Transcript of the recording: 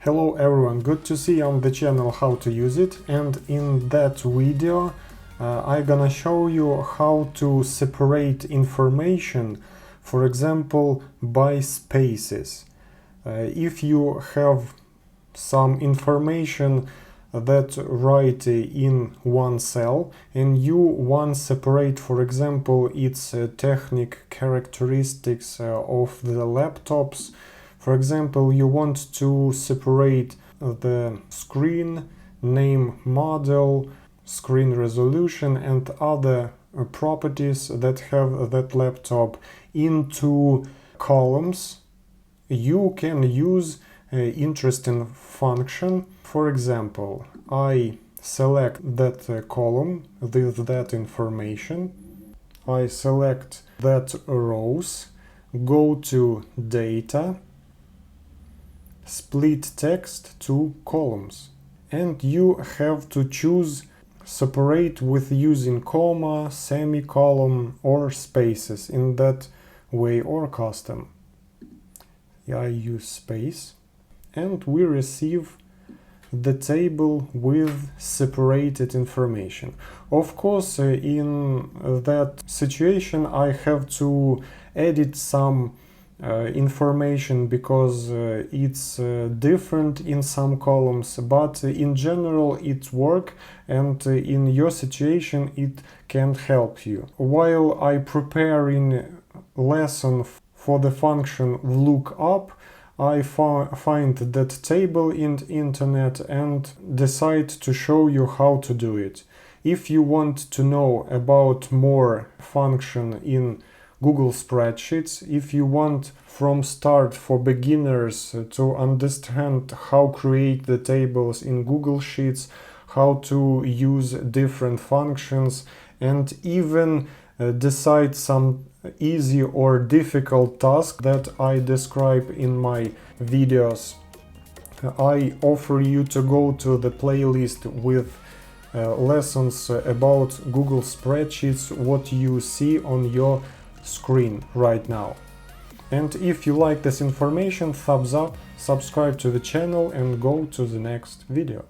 Hello everyone, good to see on the channel how to use it, and in that video I'm gonna show you how to separate information, for example by spaces. If you have some information that write in one cell and you want separate, for example, its technical characteristics of the laptops. For example, you want to separate the screen, name, model, screen resolution and other properties that have that laptop into columns. You can use an interesting function. For example, I select that column with that information. I select that rows, go to data, split text to columns, and you have to choose separate with using comma, semicolon or spaces in that way, or custom. I use space and we receive the table with separated information. Of course, in that situation I have to edit some information because it's different in some columns, but in general it works, and in your situation it can help you. While I preparing lesson for the function lookup, I find that table in internet and decide to show you how to do it. If you want to know about more function in Google Spreadsheets, if you want from start for beginners to understand how create the tables in Google Sheets, how to use different functions, and even decide some easy or difficult task that I describe in my videos, I offer you to go to the playlist with lessons about Google Spreadsheets, what you see on your screen right now. And if you like this information, thumbs up, subscribe to the channel and go to the next video.